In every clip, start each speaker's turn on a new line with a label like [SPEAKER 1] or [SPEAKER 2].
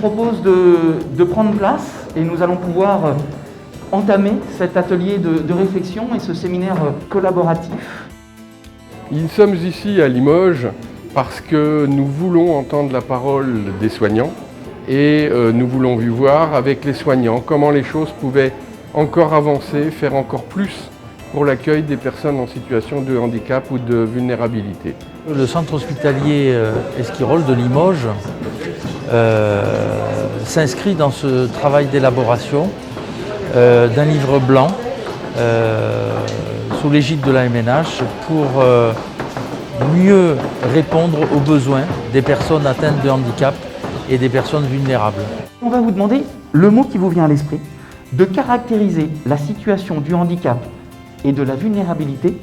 [SPEAKER 1] propose de prendre place et nous allons pouvoir entamer cet atelier de réflexion et ce séminaire collaboratif.
[SPEAKER 2] Nous sommes ici à Limoges parce que nous voulons entendre la parole des soignants et nous voulons voir avec les soignants comment les choses pouvaient encore avancer, faire encore plus pour l'accueil des personnes en situation de handicap ou de vulnérabilité.
[SPEAKER 3] Le centre hospitalier Esquirol de Limoges s'inscrit dans ce travail d'élaboration d'un livre blanc sous l'égide de la MNH pour mieux répondre aux besoins des personnes atteintes de handicap et des personnes vulnérables.
[SPEAKER 1] On va vous demander le mot qui vous vient à l'esprit, de caractériser la situation du handicap et de la vulnérabilité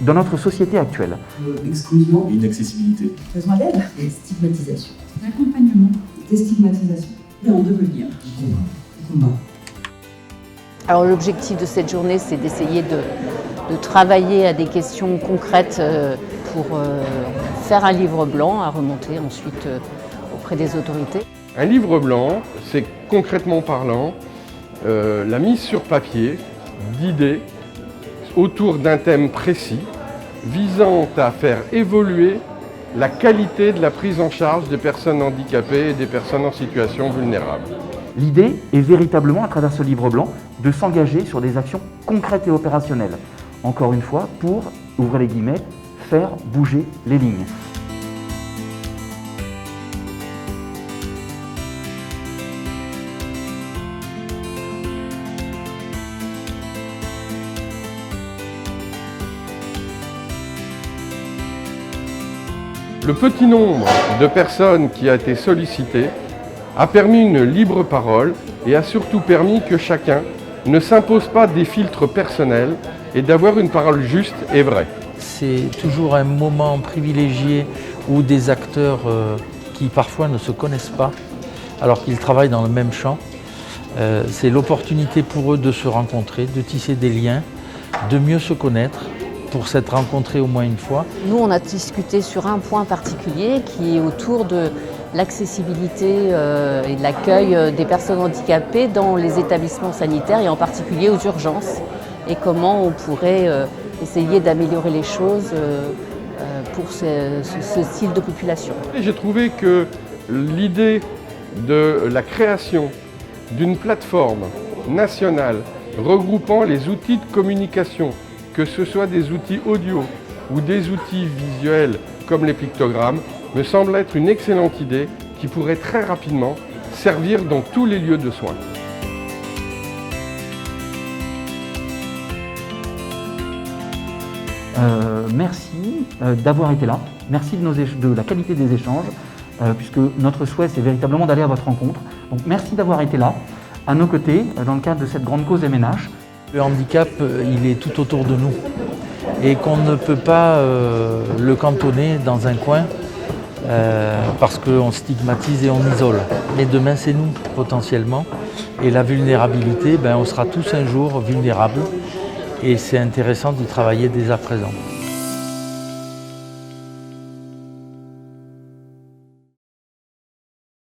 [SPEAKER 1] dans notre société actuelle.
[SPEAKER 4] Exclusion, inaccessibilité.
[SPEAKER 5] Besoin d'aide et stigmatisation. Accompagnement, déstigmatisation. Et en devenir. Combat.
[SPEAKER 6] Alors l'objectif de cette journée, c'est d'essayer de travailler à des questions concrètes pour faire un livre blanc à remonter ensuite auprès des autorités.
[SPEAKER 2] Un livre blanc, c'est concrètement parlant la mise sur papier d'idées autour d'un thème précis visant à faire évoluer la qualité de la prise en charge des personnes handicapées et des personnes en situation vulnérable.
[SPEAKER 1] L'idée est véritablement, à travers ce livre blanc, de s'engager sur des actions concrètes et opérationnelles. Encore une fois, pour, ouvrez les guillemets, faire bouger les lignes.
[SPEAKER 2] Le petit nombre de personnes qui a été sollicité a permis une libre parole et a surtout permis que chacun ne s'impose pas des filtres personnels et d'avoir une parole juste et vraie.
[SPEAKER 3] C'est toujours un moment privilégié où des acteurs qui parfois ne se connaissent pas, alors qu'ils travaillent dans le même champ, c'est l'opportunité pour eux de se rencontrer, de tisser des liens, de mieux se connaître, pour s'être rencontrés au moins une fois.
[SPEAKER 6] Nous, on a discuté sur un point particulier qui est autour de l'accessibilité et de l'accueil des personnes handicapées dans les établissements sanitaires et en particulier aux urgences et comment on pourrait essayer d'améliorer les choses pour ce style de population.
[SPEAKER 2] J'ai trouvé que l'idée de la création d'une plateforme nationale regroupant les outils de communication, que ce soit des outils audio ou des outils visuels comme les pictogrammes, me semble être une excellente idée qui pourrait très rapidement servir dans tous les lieux de soins.
[SPEAKER 1] Merci d'avoir été là, merci de la qualité des échanges, puisque notre souhait c'est véritablement d'aller à votre rencontre. Donc merci d'avoir été là, à nos côtés, dans le cadre de cette grande cause MNH.
[SPEAKER 3] Le handicap, il est tout autour de nous et qu'on ne peut pas le cantonner dans un coin parce qu'on stigmatise et on isole. Mais demain, c'est nous, potentiellement. Et la vulnérabilité, on sera tous un jour vulnérables et c'est intéressant d'y travailler dès à présent.